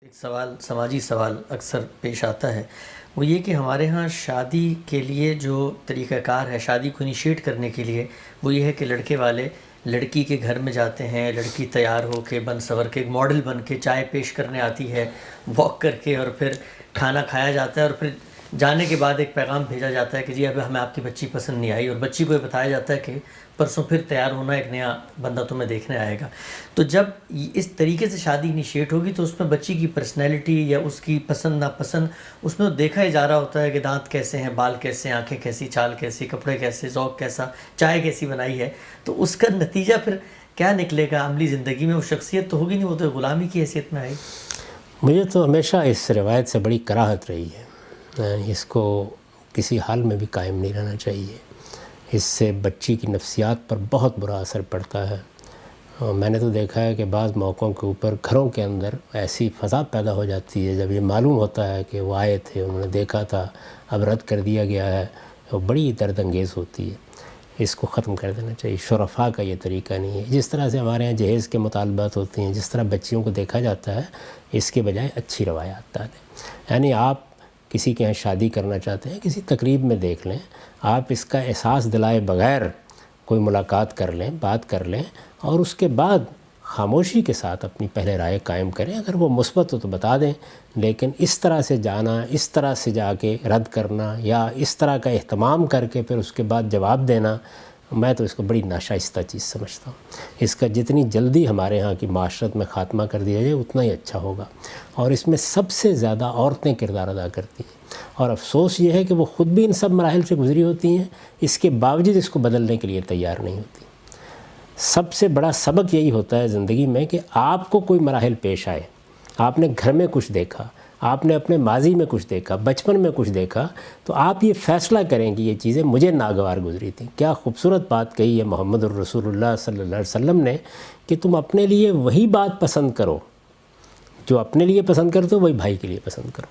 ایک سوال، سماجی سوال اکثر پیش آتا ہے، وہ یہ کہ ہمارے ہاں شادی کے لیے جو طریقہ کار ہے، شادی کو انیشیٹ کرنے کے لیے، وہ یہ ہے کہ لڑکے والے لڑکی کے گھر میں جاتے ہیں، لڑکی تیار ہو کے بن سور کے ایک ماڈل بن کے چائے پیش کرنے آتی ہے واک کر کے، اور پھر کھانا کھایا جاتا ہے، اور پھر جانے کے بعد ایک پیغام بھیجا جاتا ہے کہ جی اب ہمیں آپ کی بچی پسند نہیں آئی، اور بچی کو یہ بتایا جاتا ہے کہ پرسوں پھر تیار ہونا، ایک نیا بندہ تمہیں دیکھنے آئے گا۔ تو جب اس طریقے سے شادی انیشیٹ ہوگی تو اس میں بچی کی پرسنالٹی یا اس کی پسند ناپسند اس میں دیکھا ہی جا رہا ہوتا ہے کہ دانت کیسے ہیں، بال کیسے ہیں، آنکھیں کیسی، چال کیسی، کپڑے کیسے، ذوق کیسا، چائے کیسی بنائی ہے۔ تو اس کا نتیجہ پھر کیا نکلے گا عملی زندگی میں؟ وہ شخصیت تو ہوگی نہیں، وہ تو غلامی کی حیثیت میں آئی۔ مجھے تو ہمیشہ اس روایت سے بڑی کراہت رہی ہے، اس کو کسی حال میں بھی قائم نہیں رہنا چاہیے۔ اس سے بچی کی نفسیات پر بہت برا اثر پڑتا ہے۔ میں نے تو دیکھا ہے کہ بعض موقعوں کے اوپر گھروں کے اندر ایسی فضا پیدا ہو جاتی ہے، جب یہ معلوم ہوتا ہے کہ وہ آئے تھے، انہوں نے دیکھا تھا، اب رد کر دیا گیا ہے، وہ بڑی درد انگیز ہوتی ہے۔ اس کو ختم کر دینا چاہیے۔ شرفاء کا یہ طریقہ نہیں ہے۔ جس طرح سے ہمارے یہاں جہیز کے مطالبات ہوتے ہیں، جس طرح بچیوں کو دیکھا جاتا ہے، اس کے بجائے اچھی روایات ڈالیں۔ یعنی آپ کسی کے یہاں شادی کرنا چاہتے ہیں، کسی تقریب میں دیکھ لیں، آپ اس کا احساس دلائے بغیر کوئی ملاقات کر لیں، بات کر لیں، اور اس کے بعد خاموشی کے ساتھ اپنی پہلے رائے قائم کریں۔ اگر وہ مثبت ہو تو بتا دیں، لیکن اس طرح سے جانا، اس طرح سے جا کے رد کرنا، یا اس طرح کا اہتمام کر کے پھر اس کے بعد جواب دینا، میں تو اس کو بڑی ناشائستہ چیز سمجھتا ہوں۔ اس کا جتنی جلدی ہمارے ہاں کی معاشرت میں خاتمہ کر دیا جائے اتنا ہی اچھا ہوگا، اور اس میں سب سے زیادہ عورتیں کردار ادا کرتی ہیں، اور افسوس یہ ہے کہ وہ خود بھی ان سب مراحل سے گزری ہوتی ہیں، اس کے باوجود اس کو بدلنے کے لیے تیار نہیں ہوتی۔ سب سے بڑا سبق یہی ہوتا ہے زندگی میں کہ آپ کو کوئی مراحل پیش آئے، آپ نے گھر میں کچھ دیکھا، آپ نے اپنے ماضی میں کچھ دیکھا، بچپن میں کچھ دیکھا، تو آپ یہ فیصلہ کریں کہ یہ چیزیں مجھے ناگوار گزری تھیں۔ کیا خوبصورت بات کہی ہے محمد الرسول اللہ صلی اللہ علیہ وسلم نے کہ تم اپنے لیے وہی بات پسند کرو جو اپنے لیے پسند کرتے ہو، وہی بھائی کے لیے پسند کرو،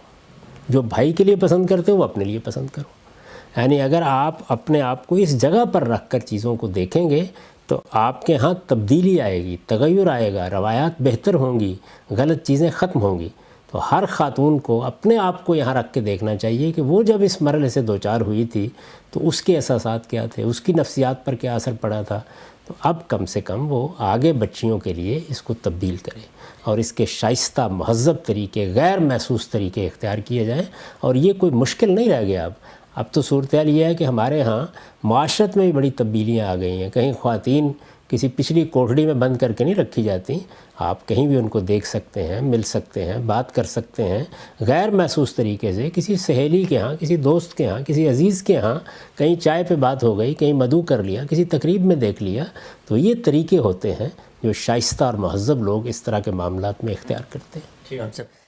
جو بھائی کے لیے پسند کرتے ہو وہ اپنے لیے پسند کرو۔ یعنی اگر آپ اپنے آپ کو اس جگہ پر رکھ کر چیزوں کو دیکھیں گے تو آپ کے ہاں تبدیلی آئے گی، تغیر آئے گا، روایات بہتر ہوں گی، غلط چیزیں ختم ہوں گی۔ تو ہر خاتون کو اپنے آپ کو یہاں رکھ کے دیکھنا چاہیے کہ وہ جب اس مرحلے سے دوچار ہوئی تھی تو اس کے احساسات کیا تھے، اس کی نفسیات پر کیا اثر پڑا تھا۔ تو اب کم سے کم وہ آگے بچیوں کے لیے اس کو تبدیل کرے، اور اس کے شائستہ مہذب طریقے، غیر محسوس طریقے اختیار کیے جائیں۔ اور یہ کوئی مشکل نہیں رہ گیا اب تو صورتحال یہ ہے کہ ہمارے ہاں معاشرت میں بھی بڑی تبدیلیاں آ گئی ہیں۔ کہیں خواتین کسی پچھلی کوٹھڑی میں بند کر کے نہیں رکھی جاتی، آپ کہیں بھی ان کو دیکھ سکتے ہیں، مل سکتے ہیں، بات کر سکتے ہیں، غیر محسوس طریقے سے کسی سہیلی کے ہاں، کسی دوست کے ہاں، کسی عزیز کے ہاں، کہیں چائے پہ بات ہو گئی، کہیں مدعو کر لیا، کسی تقریب میں دیکھ لیا۔ تو یہ طریقے ہوتے ہیں جو شائستہ اور مہذب لوگ اس طرح کے معاملات میں اختیار کرتے ہیں۔ جی ہم سب